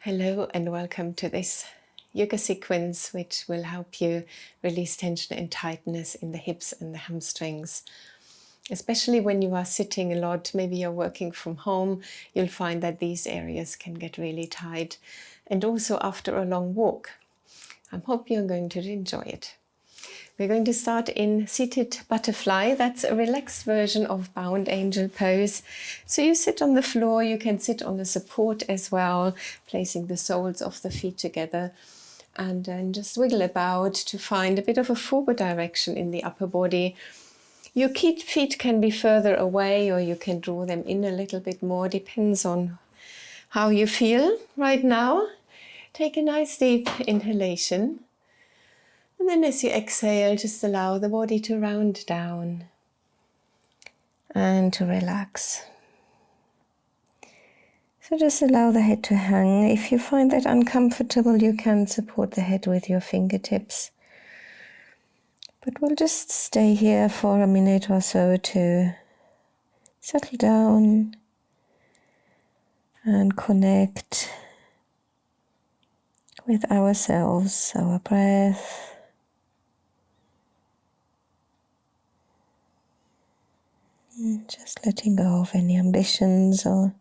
Hello and welcome to this yoga sequence which will help you release tension and tightness in the hips and the hamstrings. Especially when you are sitting a lot, maybe you're working from home, you'll find that these areas can get really tight. And also after a long walk. I hope you're going to enjoy it. We're going to start in seated butterfly. That's a relaxed version of bound angel pose. So you sit on the floor, you can sit on the support as well, placing the soles of the feet together and then just wiggle about to find a bit of a forward direction in the upper body. Your feet can be further away or you can draw them in a little bit more, depends on how you feel right now. Take a nice deep inhalation. And then as you exhale, just allow the body to round down and to relax. So just allow the head to hang. If you find that uncomfortable, you can support the head with your fingertips. But we'll just stay here for a minute or so to settle down and connect with ourselves, our breath. Just letting go of any ambitions or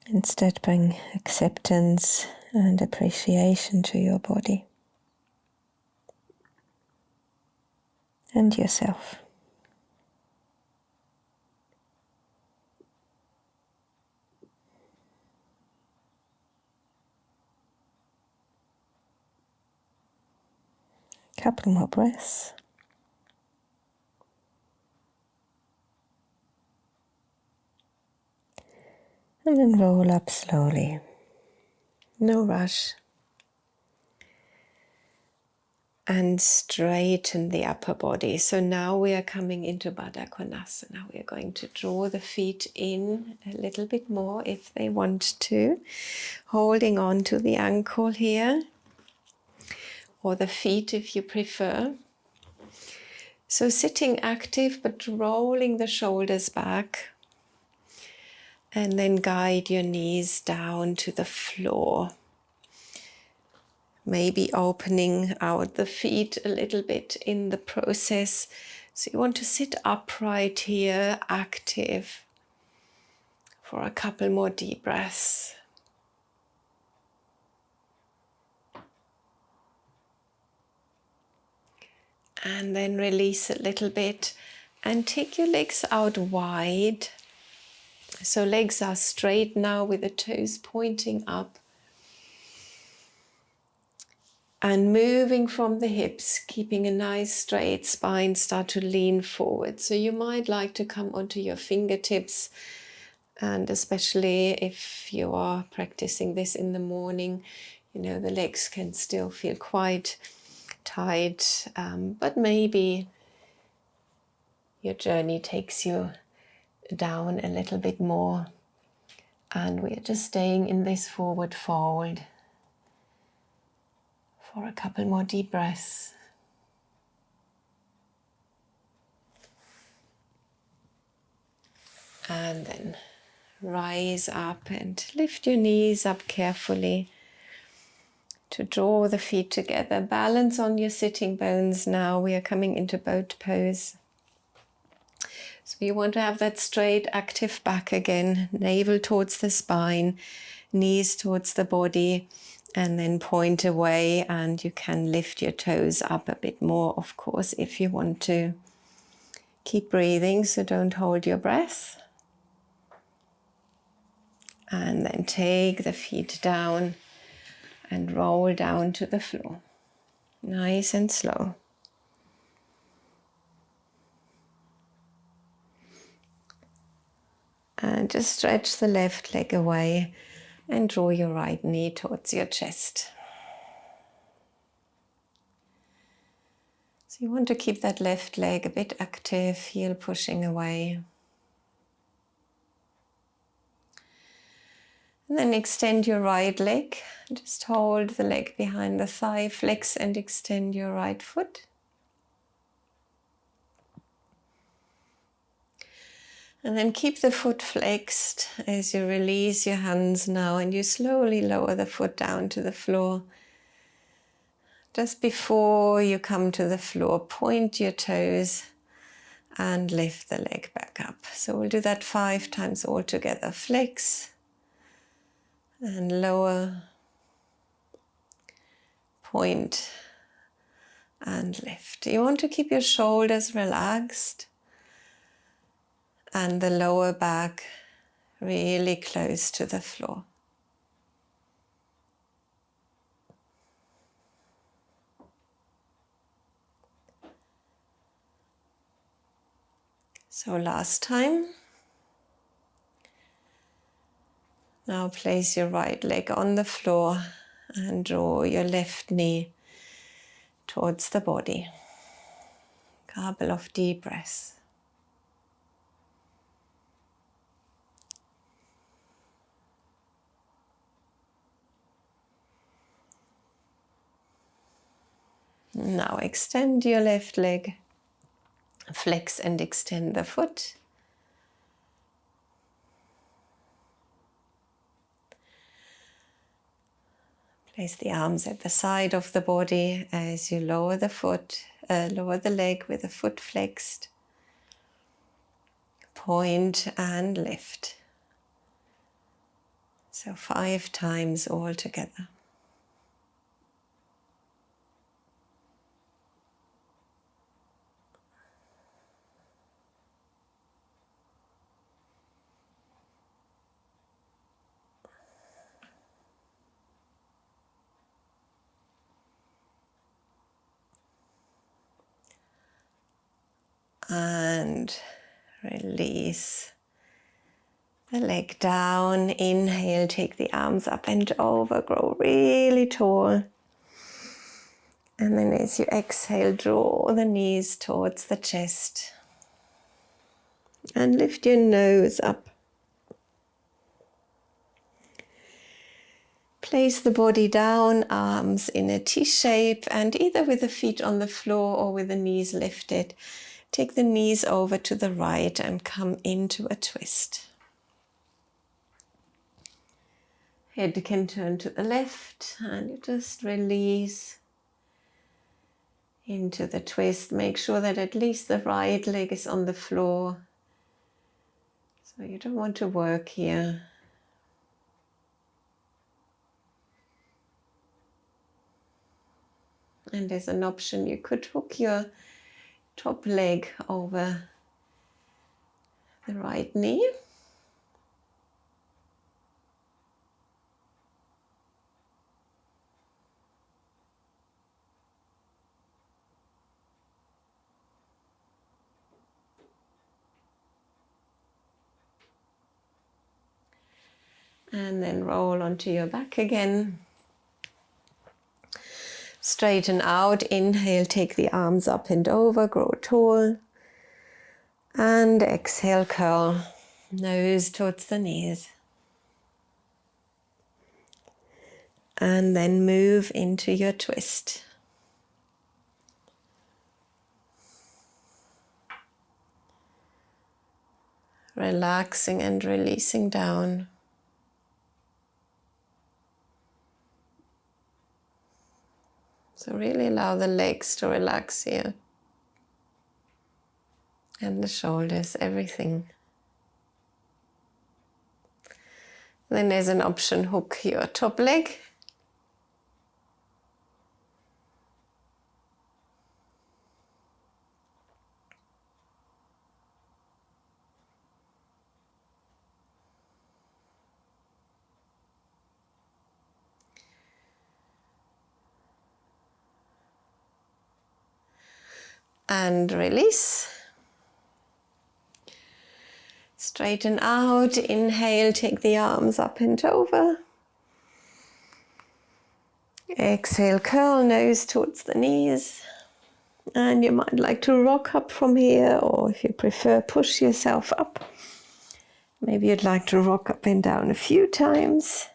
instead bring acceptance and appreciation to your body and yourself. Couple more breaths. And then roll up slowly. No rush. And straighten the upper body. So now we are coming into Baddha Konasana. We are going to draw the feet in a little bit more if they want to. Holding on to the ankle here. Or the feet if you prefer. So sitting active but rolling the shoulders back. And then guide your knees down to the floor. Maybe opening out the feet a little bit in the process. So you want to sit upright here, active, for a couple more deep breaths. And then release a little bit and take your legs out wide. So legs are straight now with the toes pointing up. And moving from the hips, keeping a nice straight spine, start to lean forward. So you might like to come onto your fingertips, and especially if you are practicing this in the morning, you know, the legs can still feel quite tight, but maybe your journey takes you down a little bit more. And we're just staying in this forward fold for a couple more deep breaths. And then rise up and lift your knees up carefully to draw the feet together. Balance on your sitting bones now. We are coming into boat pose. So you want to have that straight, active back again. Navel towards the spine, knees towards the body. And then point away, and you can lift your toes up a bit more, of course, if you want to. Keep breathing, so don't hold your breath. And then take the feet down and roll down to the floor. Nice and slow. And just stretch the left leg away and draw your right knee towards your chest. So you want to keep that left leg a bit active, heel pushing away. And then extend your right leg. Just hold the leg behind the thigh, flex and extend your right foot. And then keep the foot flexed as you release your hands now, and you slowly lower the foot down to the floor. Just before you come to the floor, point your toes and lift the leg back up. So we'll do that 5 times all together. Flex and lower, point and lift. You want to keep your shoulders relaxed and the lower back really close to the floor. So last time. Now place your right leg on the floor and draw your left knee towards the body. Couple of deep breaths. Now extend your left leg, flex and extend the foot. Place the arms at the side of the body as you lower the foot, lower the leg with the foot flexed. Point and lift. So 5 times all together. And release the leg down. Inhale, take the arms up and over, grow really tall. And then as you exhale, draw the knees towards the chest. And lift your nose up. Place the body down, arms in a T shape, and either with the feet on the floor or with the knees lifted, take the knees over to the right and come into a twist. Head can turn to the left and you just release into the twist. Make sure that at least the right leg is on the floor. So you don't want to work here. And as an option, you could hook your top leg over the right knee. And then roll onto your back again. Straighten out, inhale, take the arms up and over, grow tall. And exhale, curl, nose towards the knees. And then move into your twist. Relaxing and releasing down. So really allow the legs to relax here. And the shoulders, everything. Then there's an option, hook your top leg. And release. Straighten out, inhale, take the arms up and over. Exhale, curl, nose towards the knees. And you might like to rock up from here, or if you prefer, push yourself up. Maybe you'd like to rock up and down a few times.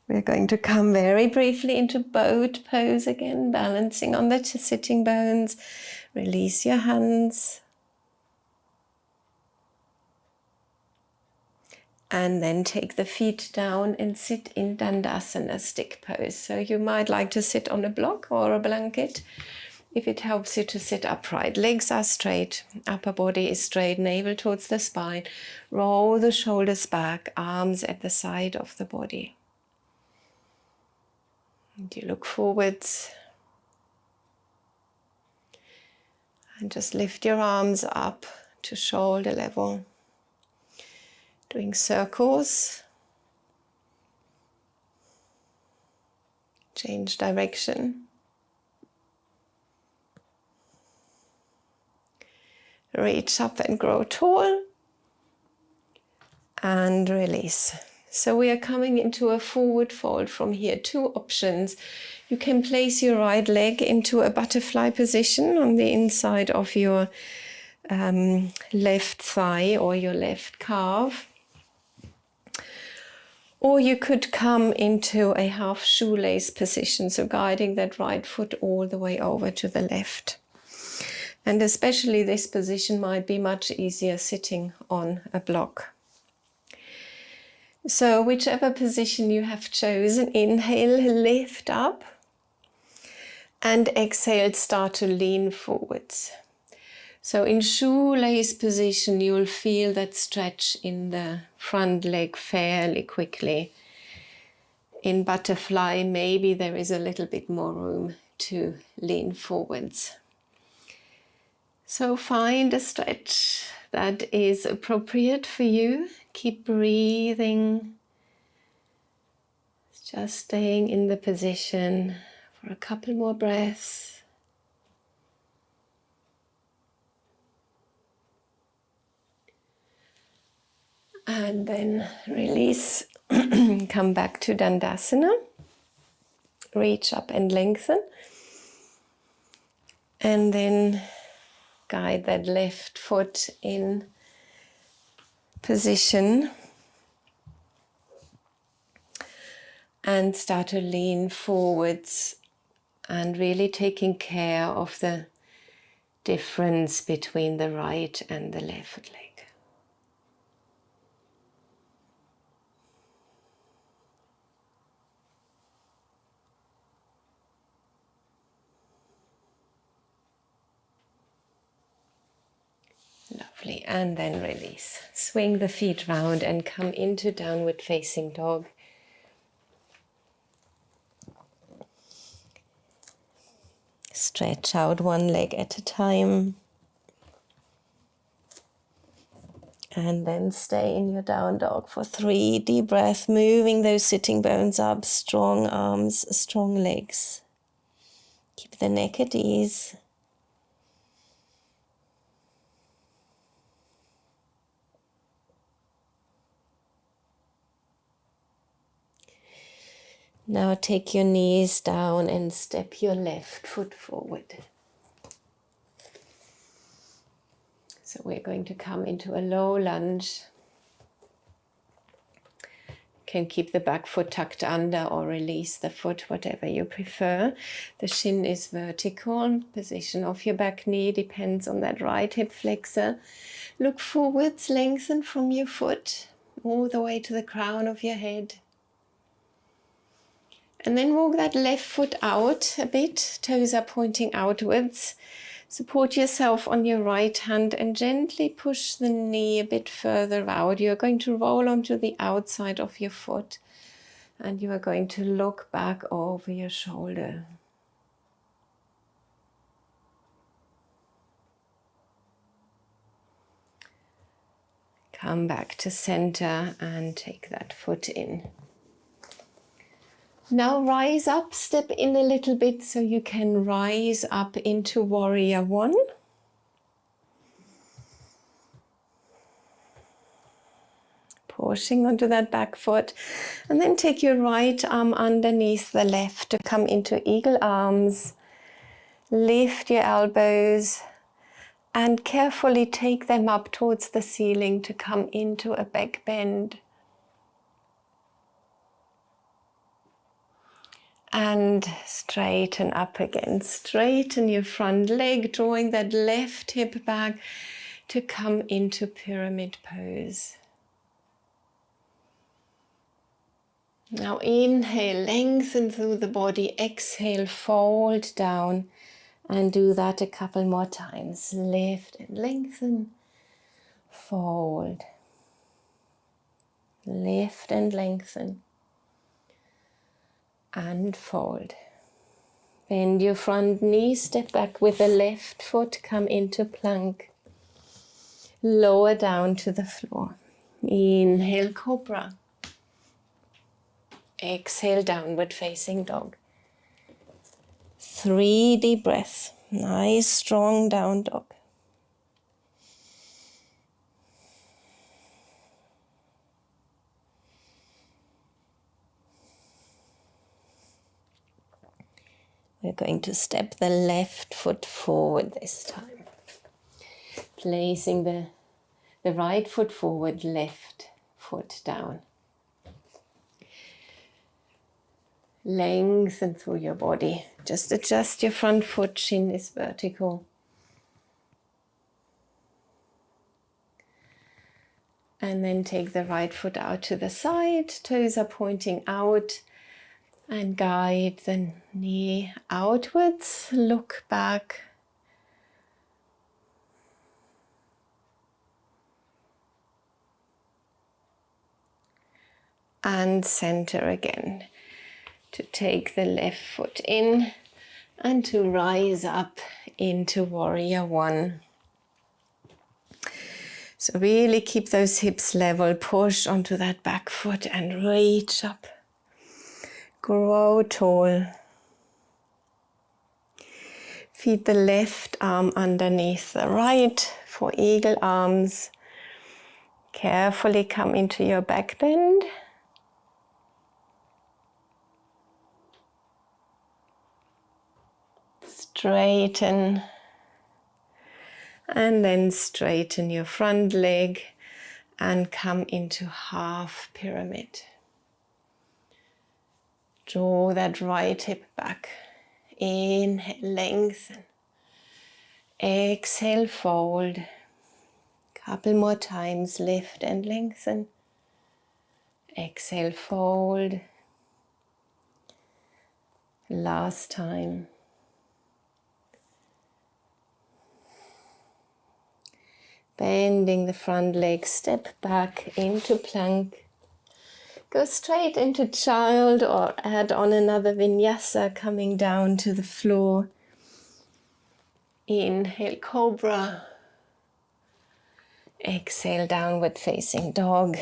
We're going to come very briefly into boat pose again, balancing on the sitting bones. Release your hands. And then take the feet down and sit in Dandasana, stick pose. So you might like to sit on a block or a blanket if it helps you to sit upright. Legs are straight, upper body is straight, navel towards the spine. Roll the shoulders back, arms at the side of the body. And you look forwards. And just lift your arms up to shoulder level. Doing circles. Change direction. Reach up and grow tall. And release. So we are coming into a forward fold from here. Two options. You can place your right leg into a butterfly position on the inside of your left thigh or your left calf. Or you could come into a half shoelace position, so guiding that right foot all the way over to the left. And especially this position might be much easier sitting on a block. So whichever position you have chosen, inhale, lift up, and exhale, start to lean forwards. So in shoelace position, you'll feel that stretch in the front leg fairly quickly. In butterfly, maybe there is a little bit more room to lean forwards. So find a stretch that is appropriate for you. Keep breathing. Just staying in the position for a couple more breaths. And then release, come back to Dandasana, reach up and lengthen. And then guide that left foot in position. And start to lean forwards and really taking care of the difference between the right and the left leg. Lovely, and then release. Swing the feet round and come into downward facing dog. Stretch out one leg at a time. And then stay in your down dog for 3 deep breaths, moving those sitting bones up, strong arms, strong legs. Keep the neck at ease. Now take your knees down and step your left foot forward. So we're going to come into a low lunge. You can keep the back foot tucked under or release the foot, whatever you prefer. The shin is vertical. Position of your back knee depends on that right hip flexor. Look forwards, lengthen from your foot all the way to the crown of your head. And then walk that left foot out a bit, toes are pointing outwards. Support yourself on your right hand and gently push the knee a bit further out. You're going to roll onto the outside of your foot and you are going to look back over your shoulder. Come back to center and take that foot in. Now rise up, step in a little bit so you can rise up into warrior one. Pushing onto that back foot. And then take your right arm underneath the left to come into eagle arms. Lift your elbows And carefully take them up towards the ceiling to come into a back bend. And straighten up again. Straighten your front leg, drawing that left hip back to come into pyramid pose. Now inhale, lengthen through the body. Exhale, fold down. And do that a couple more times. Lift and lengthen. Fold. Lift and lengthen. And fold. Bend your front knee, step back with the left foot, come into plank. Lower down to the floor. Inhale, cobra. Exhale, downward facing dog. 3 deep breaths. Nice, strong down dog. We're going to step the left foot forward this time. Placing the right foot forward, left foot down. Lengthen through your body. Just adjust your front foot, chin is vertical. And then take the right foot out to the side, toes are pointing out, and guide the knee outwards, look back. And center again. To take the left foot in and to rise up into warrior one. So really keep those hips level, push onto that back foot and reach up. Grow tall. Feed the left arm underneath the right for eagle arms. Carefully come into your back bend. Straighten, and then straighten your front leg and come into half pyramid. Draw that right hip back. Inhale, lengthen. Exhale, fold. Couple more times, lift and lengthen. Exhale, fold. Last time. Bending the front leg, step back into plank. Go straight into child or add on another vinyasa coming down to the floor. Inhale, cobra. Exhale, downward facing dog.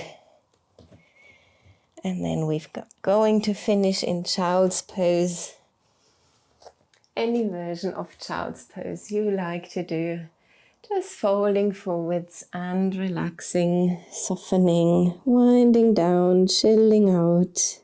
And then we've got going to finish in child's pose. Any version of child's pose you like to do. Just folding forwards and relaxing, softening, winding down, chilling out.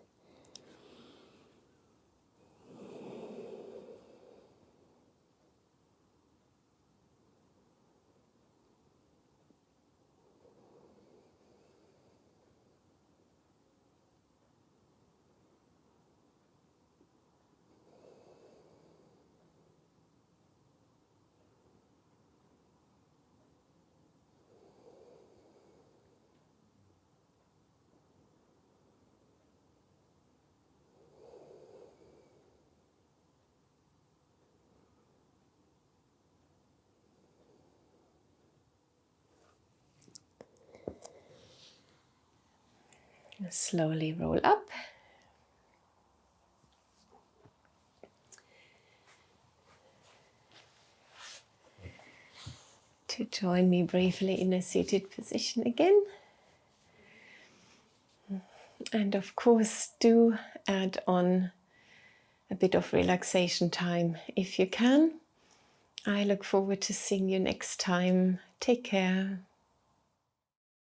Slowly roll up. To join me briefly in a seated position again. And of course, do add on a bit of relaxation time if you can. I look forward to seeing you next time. Take care.